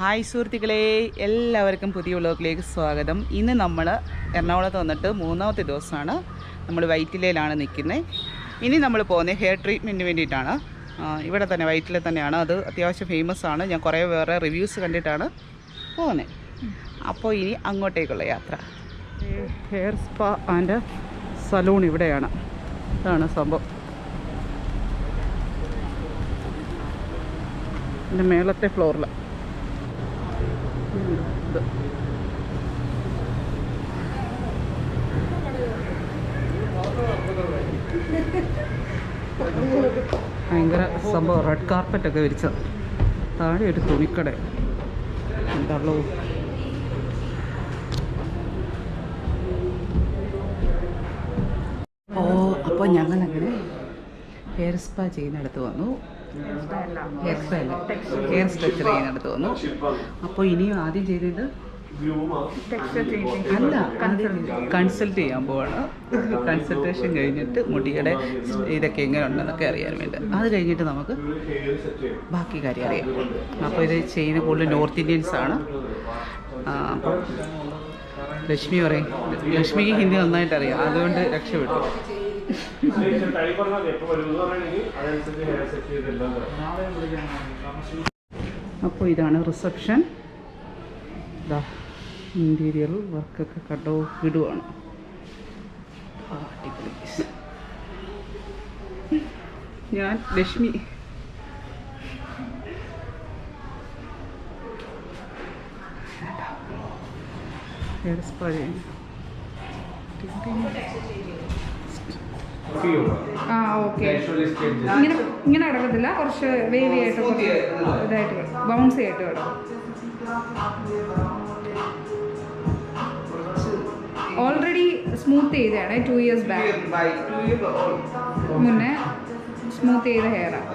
Hi സുഹൃത്തുക്കളെ, എല്ലാവർക്കും പുതിയ വ്ലോഗിലേക്ക് സ്വാഗതം. ഇന്ന് നമ്മൾ എറണാകുളത്ത് വന്നിട്ട് മൂന്നാമത്തെ ദിവസമാണ്. നമ്മൾ വൈറ്റിലയിലാണ് നിൽക്കുന്നത്. ഇനി നമ്മൾ പോകുന്നത് ഹെയർ ട്രീറ്റ്മെൻറ്റിന് വേണ്ടിയിട്ടാണ്. ഇവിടെ തന്നെ വൈറ്റില തന്നെയാണ്. അത് അത്യാവശ്യം ഫേമസ് ആണ്. ഞാൻ കുറേ വേറെ റിവ്യൂസ് കണ്ടിട്ടാണ് പോകുന്നത്. അപ്പോൾ ഇനി അങ്ങോട്ടേക്കുള്ള യാത്ര. ഹെയർ സ്പാ ആൻഡ് സലൂൺ ഇവിടെയാണ്. ഇതാണ് സംഭവം. എൻ്റെ മേളത്തെ ഫ്ലോറിലാണ്. ഭയങ്കര സംഭവം. റെഡ് കാർപ്പറ്റൊക്കെ വിരിച്ചത്. താഴെ ഒരു തുണിക്കട. എന്താണല്ലോ അപ്പോൾ ഞങ്ങളങ്ങനെ ഹെയർ സ്പാ ചെയ്യുന്നിടത്ത് വന്നു. ഹെയർ സ്ട്രക്ചർ ചെയ്യുന്നിടത്ത് വന്നു. അപ്പോൾ ഇനിയും ആദ്യം ചെയ്തിട്ട് അല്ല, കൺസൾട്ട് ചെയ്യാൻ പോവാണ്. കൺസൾട്ടേഷൻ കഴിഞ്ഞിട്ട് മുടിയുടെ ഇതൊക്കെ എങ്ങനെ ഉണ്ടെന്നൊക്കെ അറിയാൻ വേണ്ടി. അത് കഴിഞ്ഞിട്ട് നമുക്ക് ബാക്കി കാര്യം അറിയാം. അപ്പോൾ ഇത് ചെയ്യുന്ന കൂടുതൽ നോർത്ത് ഇന്ത്യൻസ് ആണ്. അപ്പം ലക്ഷ്മി പറയും, ലക്ഷ്മിക്ക് ഹിന്ദി നന്നായിട്ട് അറിയാം, അതുകൊണ്ട് രക്ഷപ്പെട്ടു. അപ്പോൾ ഇതാണ് റിസപ്ഷൻ. ഇതാ ഇൻറ്റീരിയർ വർക്കൊക്കെ കണ്ടോ ഇടുവാണ്. ഞാൻ ലക്ഷ്മി. ഹെയർ സ്പാ ചെയ്യുന്നു. ഓക്കെ. ഇങ്ങനെ കിടക്കത്തില്ല, കുറച്ച് വേവി ആയിട്ട് ഇതായിട്ട് ബൗൺസി ആയിട്ട് കിടക്കും. ഓൾറെഡി സ്മൂത്ത് ചെയ്തതാണ് 2 years ബാക്ക്. മുന്നേ സ്മൂത്ത് ചെയ്ത ഹെയറാണ്.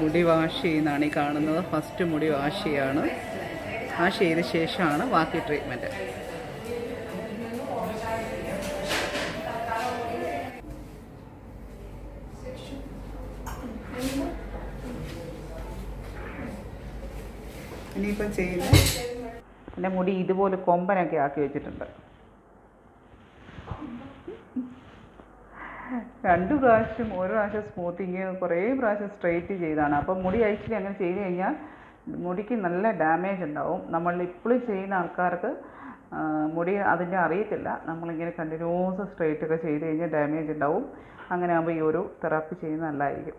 മുടി വാഷ് ചെയ്യുന്നതാണ് ഈ കാണുന്നത്. ഫസ്റ്റ് മുടി വാഷ് ചെയ്യാണ്. വാഷ് ചെയ്ത ശേഷമാണ് ബാക്കി ട്രീറ്റ്മെൻറ്റ്. ഇനിയിപ്പം ചെയ്യുന്നത് എൻ്റെ മുടി ഇതുപോലെ കൊമ്പനൊക്കെ ആക്കി വെച്ചിട്ടുണ്ട്. 2 പ്രാവശ്യം, ഓരോ പ്രാവശ്യം സ്മൂത്തിങ്, കുറേ പ്രാവശ്യം സ്ട്രെയിറ്റ് ചെയ്താണ്. അപ്പം മുടി ആക്ച്വലി അങ്ങനെ ചെയ്ത് കഴിഞ്ഞാൽ മുടിക്ക് നല്ല ഡാമേജ് ഉണ്ടാവും. നമ്മൾ ഇപ്പോഴും ചെയ്യുന്ന ആൾക്കാർക്ക് മുടി അതിൻ്റെ അറിയത്തില്ല. നമ്മളിങ്ങനെ കണ്ടിന്യൂസ് സ്ട്രെയിറ്റ് ഒക്കെ ചെയ്ത് കഴിഞ്ഞാൽ ഡാമേജ് ഉണ്ടാവും. അങ്ങനെ ആകുമ്പോൾ ഈ ഒരു തെറാപ്പി ചെയ്യുന്നത് നല്ലതായിരിക്കും.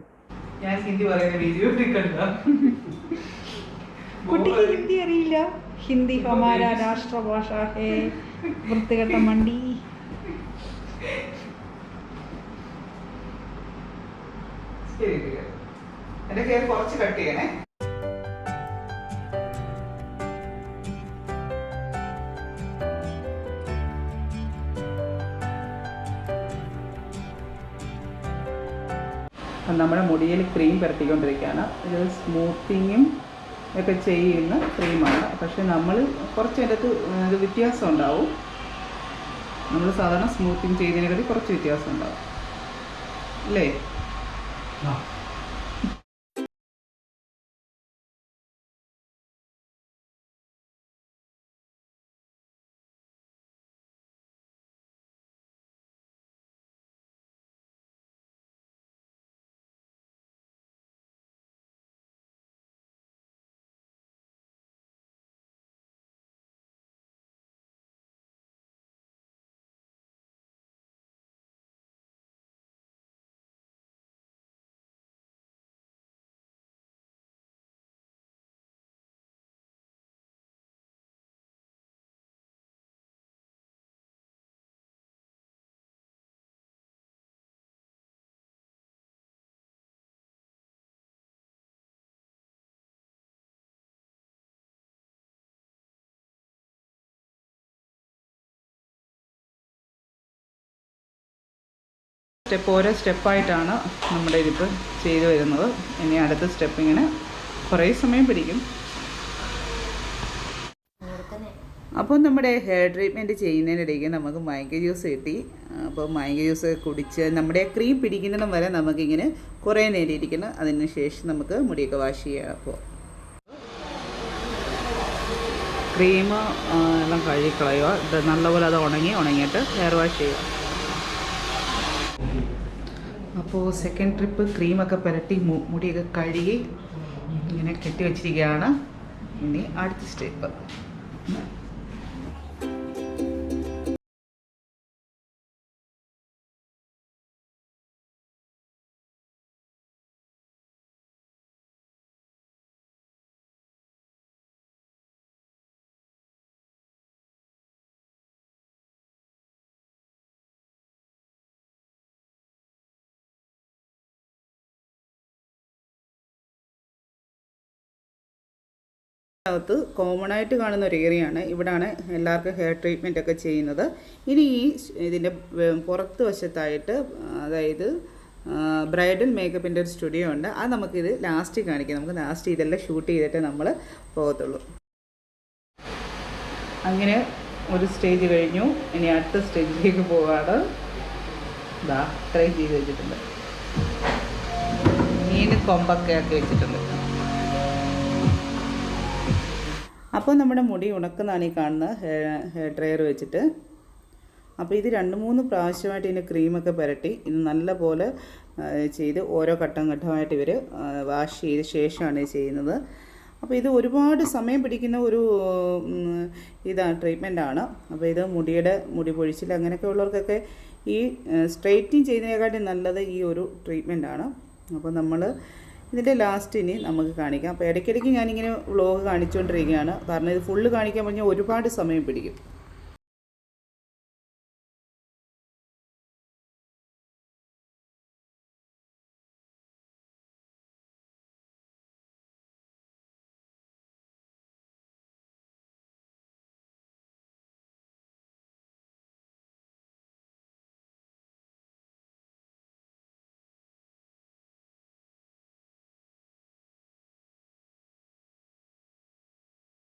ഞാൻ ഹിന്ദി പറയുന്ന വീഡിയോ കണ്ട കുട്ടിക്ക് ഹിന്ദി അറിയില്ല. ഹിന്ദി ഹമാര രാഷ്ട്രഭാഷ ഹേ. വൃത്തികെട്ട മണ്ടി. എൻ്റെ ഹെയർ കുറച്ച് കട്ട് ചെയ്യണേ. നമ്മുടെ മുടിയിൽ ക്രീം പുരട്ടിക്കൊണ്ടിരിക്കുകയാണ്. ഇത് സ്മൂത്തിങ്ങും ഒക്കെ ചെയ്യുന്ന ക്രീമാണ്. പക്ഷെ നമ്മൾ കുറച്ച് അതിനകത്ത് ഇത് വ്യത്യാസം ഉണ്ടാവും. നമ്മൾ സാധാരണ സ്മൂത്തിങ് ചെയ്യുന്നതിനെക്കാട്ടി കുറച്ച് വ്യത്യാസം ഉണ്ടാവും അല്ലേ? ഓരോ സ്റ്റെപ്പായിട്ടാണ് നമ്മുടെ ഇതിപ്പോൾ ചെയ്തു വരുന്നത്. ഇനി അടുത്ത സ്റ്റെപ്പ് ഇങ്ങനെ കുറേ സമയം പിടിക്കും. അപ്പോൾ നമ്മുടെ ഹെയർ ട്രീറ്റ്മെൻറ്റ് ചെയ്യുന്നതിനിടയ്ക്ക് നമുക്ക് മാംഗോ ജ്യൂസ് കിട്ടി. അപ്പോൾ മാംഗോ ജ്യൂസ് കുടിച്ച് നമ്മുടെ ക്രീം പിടിക്കുന്നിടം വരെ നമുക്കിങ്ങനെ കുറേ നേരം ഇരിക്കണം. അതിന് ശേഷം നമുക്ക് മുടിയൊക്കെ വാഷ് ചെയ്യാം. അപ്പോൾ ക്രീം എല്ലാം കഴുകിക്കളയുക. ഇത് നല്ലപോലെ അത് ഉണങ്ങിയിട്ട് ഹെയർ വാഷ് ചെയ്യുക. അപ്പോൾ സെക്കൻഡ് ട്രിപ്പ് ക്രീമൊക്കെ പുരട്ടി മുടിയൊക്കെ കഴുകി ഇങ്ങനെ കെട്ടി വച്ചിരിക്കുകയാണ്. ഇനി അടുത്ത സ്റ്റെപ്പ്. ത്ത് കോമൺ ആയിട്ട് കാണുന്ന ഒരു ഏരിയയാണ്. ഇവിടാണ് എല്ലാവർക്കും ഹെയർ ട്രീറ്റ്മെൻ്റ് ഒക്കെ ചെയ്യുന്നത്. ഇനി ഈ ഇതിൻ്റെ പുറത്ത് വശത്തായിട്ട് അതായത് ബ്രൈഡൽ മേക്കപ്പിൻ്റെ ഒരു സ്റ്റുഡിയോ ഉണ്ട്. അത് നമുക്കിത് ലാസ്റ്റ് കാണിക്കാം. നമുക്ക് ലാസ്റ്റ് ഇതെല്ലാം ഷൂട്ട് ചെയ്തിട്ട് നമ്മൾ പോകത്തുള്ളൂ. അങ്ങനെ ഒരു സ്റ്റേജ് കഴിഞ്ഞു. ഇനി അടുത്ത സ്റ്റേജിലേക്ക് പോകാതെ ഇതാ ഇത്രയും ചെയ്ത് വെച്ചിട്ടുണ്ട്. മീൻ കൊമ്പൊക്കെ ആക്കി വെച്ചിട്ടുണ്ട്. അപ്പോൾ നമ്മുടെ മുടി ഉണക്കുന്നതാണ് ഈ കാണുന്ന ഹെയർ ഡ്രയർ വെച്ചിട്ട്. അപ്പോൾ ഇത് 2-3 പ്രാവശ്യമായിട്ട് ഇതിൻ്റെ ക്രീമൊക്കെ പുരട്ടി ഇത് നല്ല പോലെ ചെയ്ത് ഓരോ ഘട്ടമായിട്ട് ഇവർ വാഷ് ചെയ്ത ശേഷമാണ് ഇത് ചെയ്യുന്നത്. അപ്പോൾ ഇത് ഒരുപാട് സമയം പിടിക്കുന്ന ഒരു ട്രീറ്റ്മെൻറ്റാണ്. അപ്പോൾ ഇത് മുടി പൊഴിച്ചിൽ അങ്ങനെയൊക്കെ ഉള്ളവർക്കൊക്കെ ഈ സ്ട്രെയിറ്റിങ് ചെയ്യുന്നതിനെക്കാട്ടും നല്ലത് ഈ ഒരു ട്രീറ്റ്മെൻറ്റാണ്. അപ്പോൾ നമ്മൾ ഇതിൻ്റെ ലാസ്റ്റ് ഇനി നമുക്ക് കാണിക്കാം. അപ്പോൾ ഇടയ്ക്കിടയ്ക്ക് ഞാനിങ്ങനെ വ്ളോഗ് കാണിച്ചുകൊണ്ടിരിക്കുകയാണ്. കാരണം ഇത് ഫുള്ള് കാണിക്കാൻ പറഞ്ഞാൽ ഒരുപാട് സമയം പിടിക്കും.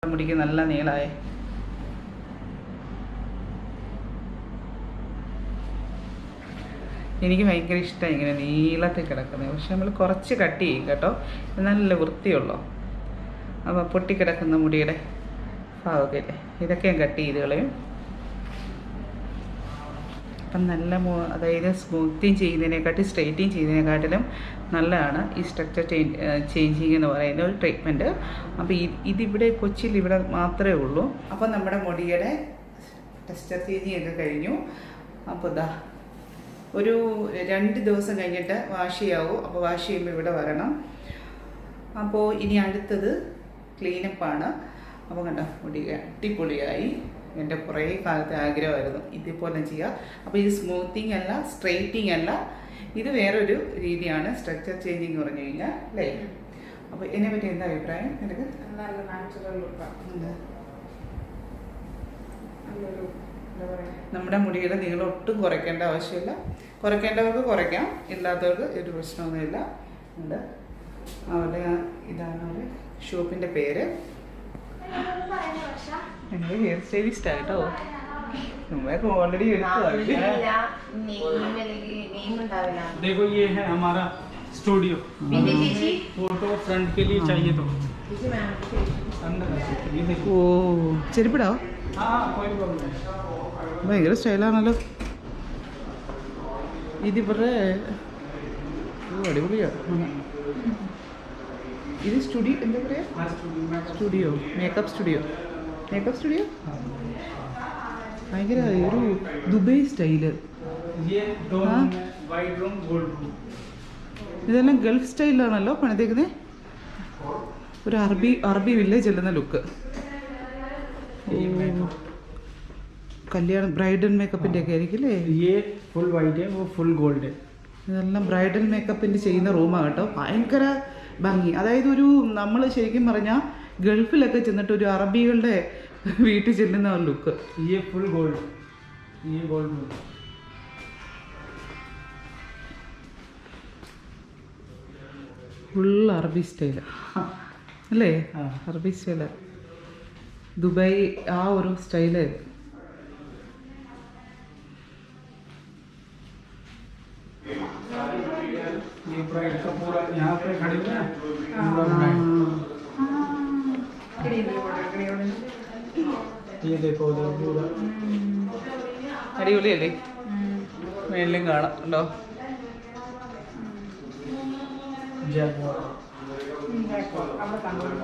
മുടിക്ക് നല്ല നീളമായി. എനിക്ക് ഭയങ്കര ഇഷ്ടമായി ഇങ്ങനെ നീളത്തിൽ കിടക്കുന്നത്. പക്ഷെ നമ്മൾ കുറച്ച് കട്ട് ചെയ്യും കേട്ടോ, നല്ല വൃത്തിയുള്ളൂ. അപ്പോൾ പൊട്ടിക്കിടക്കുന്ന മുടിയുടെ ഭാഗമൊക്കെ ഇല്ലേ, ഇതൊക്കെ ഞാൻ കട്ട് ചെയ്ത് കളയും. അപ്പം നല്ല അതായത് സ്മൂത്തിങ് ചെയ്യുന്നതിനെക്കാട്ടും സ്ട്രെയിറ്റിങ് ചെയ്യുന്നതിനെക്കാട്ടിലും നല്ലതാണ് ഈ സ്ട്രക്ചർ ചേഞ്ചിങ് എന്ന് പറയുന്ന ഒരു ട്രീറ്റ്മെൻറ്റ്. അപ്പോൾ ഇതിവിടെ കൊച്ചിയിൽ ഇവിടെ മാത്രമേ ഉള്ളൂ. അപ്പോൾ നമ്മുടെ മുടിയുടെ ടെക്സ്ചർ ചേഞ്ചിങ് ഒക്കെ കഴിഞ്ഞു. അപ്പോൾ ഇതാ ഒരു 2 ദിവസം കഴിഞ്ഞിട്ട് വാഷ് ചെയ്യാവൂ. അപ്പോൾ വാഷ് ചെയ്യുമ്പോൾ ഇവിടെ വരണം. അപ്പോൾ ഇനി അടുത്തത് ക്ലീനപ്പാണ്. അപ്പോൾ കണ്ടോ മുടി അടിപൊളിയായി. എൻ്റെ കുറേ കാലത്തെ ആഗ്രഹമായിരുന്നു ഇതേപോലെ ചെയ്യുക. അപ്പോൾ ഇത് സ്മൂത്തിങ് അല്ല, സ്ട്രെയിറ്റിങ് അല്ല, ഇത് വേറൊരു രീതിയാണ് സ്ട്രക്ചർ ചേഞ്ചിങ് പറഞ്ഞു കഴിഞ്ഞാൽ അല്ലേ. അപ്പോൾ ഇതിനെപ്പറ്റി എന്താ അഭിപ്രായം നിനക്ക്? നല്ല നാച്ചുറൽ ലുക്കാണ്. നമ്മുടെ മുടിയുടെ നീളം ഒട്ടും കുറയ്ക്കേണ്ട ആവശ്യമില്ല. കുറയ്ക്കേണ്ടവർക്ക് കുറയ്ക്കാം, ഇല്ലാത്തവർക്ക് ഒരു പ്രശ്നമൊന്നുമില്ല. ഉണ്ട് അവരുടെ ഇതാണ് ഒരു ഷോപ്പിൻ്റെ പേര്. ഞങ്ങൾ ഹെയർ സ്റ്റൈലിസ്റ്റ് ആയിട്ടോ. मैं ऑलरेडी देखो ये है हमारा स्टूडियो। फोटो फ्रंट के लिए चाहिए तो ഓ ചെരുപ്പിടാ. हाँ कोई प्रॉब्लम नहीं। ഭയങ്കര സ്റ്റൈലാണല്ലോ ഇതിവരുടെ. അടിപൊളിയാണ് ഇത്. സ്റ്റുഡിയോ എന്താ പറയുക? Studio, makeup studio. ഭയങ്കര ഒരു ദുബൈ സ്റ്റൈല്. ഇതെല്ലാം ഗൾഫ് സ്റ്റൈലിലാണല്ലോ പണിതേക്കുന്നത്. ഒരു അറബി വില്ലേജ് ചെല്ലുന്ന ലുക്ക്. കല്യാണം ബ്രൈഡൽ മേക്കപ്പിൻ്റെ ഒക്കെ ആയിരിക്കും അല്ലേ? ഫുൾ വൈറ്റ് है वो फुल गोल्ड है। ഇതെല്ലാം ബ്രൈഡൽ മേക്കപ്പിൻ്റെ ചെയ്യുന്ന റൂമാണ് കേട്ടോ. ഭയങ്കര ഭംഗി. അതായത് ഒരു നമ്മൾ ശരിക്കും പറഞ്ഞാൽ ഗൾഫിലൊക്കെ ചെന്നിട്ട് ഒരു അറബികളുടെ വീട്ടിൽ ചെല്ലുന്ന ഒരു ലുക്ക്. ये फुल गोल्ड, ये गोल्ड ഫുൾ അറബി സ്റ്റൈല് അല്ലേ? അറബി സ്റ്റൈല്. ദുബായ് ആ ഒരു സ്റ്റൈല്. ये ब्राइड का पूरा यहाँ पे खड़ी हुई है पूरा ब्राइड। ये देखो उधर पूरा അടിപൊളിയല്ലേ? മേളിലും കാണാം ഉണ്ടോ? जयपुर। അവിടെ കണ്ടുപോലെ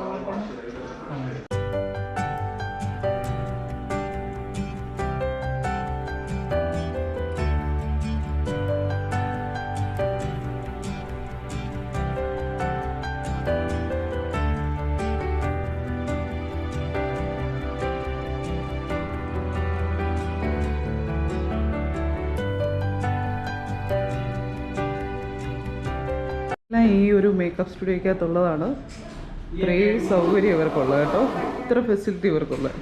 ഈ ഒരു മേക്കപ്പ് സ്റ്റുഡിയോക്കകത്തുള്ളതാണ്. ഇത്രയും സൗകര്യം ഇവർക്കുള്ളത് കേട്ടോ, ഇത്ര ഫെസിലിറ്റി ഇവർക്കുള്ളത്.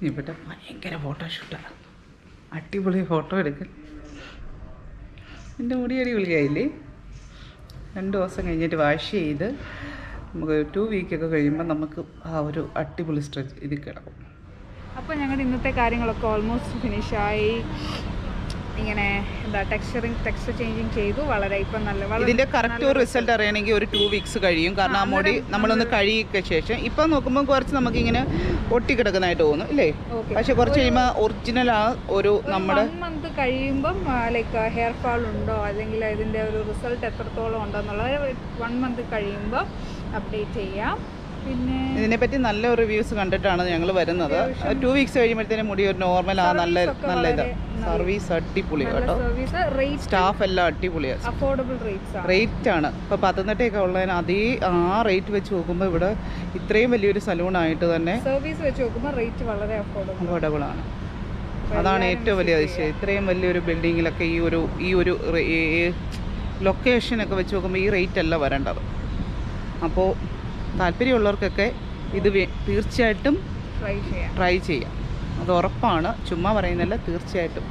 ഇവിടെ ഭയങ്കര ഫോട്ടോഷൂട്ടാണ്, അടിപൊളി ഫോട്ടോ എടുക്കൽ. എൻ്റെ മുടി അടിപൊളിയായില്ലേ? 2 ദിവസം കഴിഞ്ഞിട്ട് വാഷ് ചെയ്ത് നമുക്ക് 2 വീക്കൊക്കെ കഴിയുമ്പോൾ നമുക്ക് ആ ഒരു അടിപൊളി സ്ട്രെച്ച് ഇതിൽ കിടക്കും. അപ്പോൾ ഞങ്ങളുടെ ഇന്നത്തെ കാര്യങ്ങളൊക്കെ ഓൾമോസ്റ്റ് ഫിനിഷായി. ഇങ്ങനെ എന്താ ടെക്സ്ചർ ചേഞ്ചിങ് ചെയ്തു. വളരെ ഇപ്പം നല്ല ഇതിൻ്റെ കറക്റ്റ് ഒരു റിസൾട്ട് അറിയണമെങ്കിൽ ഒരു 2 വീക്സ് കഴിയും. കാരണം ആ മുടി നമ്മളൊന്ന് കഴുകിയ ശേഷം ഇപ്പം നോക്കുമ്പോൾ കുറച്ച് നമുക്കിങ്ങനെ ഒട്ടിക്കിടക്കുന്നതായിട്ട് തോന്നും ഇല്ലേ? പക്ഷെ കുറച്ച് കഴിയുമ്പോൾ ഒറിജിനൽ ആ ഒരു നമ്മുടെ 1 മന്ത് കഴിയുമ്പം ലൈക്ക് ഹെയർ ഫാൾ ഉണ്ടോ അല്ലെങ്കിൽ ഇതിൻ്റെ ഒരു റിസൾട്ട് എത്രത്തോളം ഉണ്ടോ എന്നുള്ളത് 1 മന്ത് കഴിയുമ്പോൾ അപ്ഡേറ്റ് ചെയ്യാം. പിന്നെ ഇതിനെപ്പറ്റി നല്ല റിവ്യൂസ് കണ്ടിട്ടാണ് ഞങ്ങൾ വരുന്നത്. 2 വീക്സ് കഴിയുമ്പോഴത്തേനും മുടി ഒരു നോർമൽ നല്ല ഇത് സർവീസ് അടിപൊളിയാണ് കേട്ടോ. സ്റ്റാഫ് എല്ലാം അടിപൊളിയാണ്, അഫോർഡബിൾ റേറ്റ്സ് റേറ്റ് ആണ്. ഇപ്പോൾ പത്തനംതിട്ടയൊക്കെ ഉള്ളതിന് അതേ ആ റേറ്റ് വെച്ച് നോക്കുമ്പോൾ ഇവിടെ ഇത്രയും വലിയൊരു സലൂണായിട്ട് തന്നെ സർവീസ് വെച്ച് നോക്കുമ്പോൾ റേറ്റ് വളരെ അഫോർഡബിൾ ആണ്. അതാണ് ഏറ്റവും വലിയ അതിശയം. ഇത്രയും വലിയൊരു ബിൽഡിങ്ങിലൊക്കെ ഈ ഒരു ലൊക്കേഷനൊക്കെ വെച്ച് നോക്കുമ്പോൾ ഈ റേറ്റ് അല്ല വരേണ്ടത്. അപ്പോൾ താല്പര്യമുള്ളവർക്കൊക്കെ ഇത് തീർച്ചയായിട്ടും ട്രൈ ചെയ്യാം. അത് ഉറപ്പാണ്, ചുമ്മാ പറയുന്നില്ല, തീർച്ചയായിട്ടും.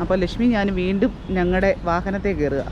അപ്പോൾ ലക്ഷ്മി ഞാൻ വീണ്ടും ഞങ്ങളുടെ വാഹനത്തെ കയറുക.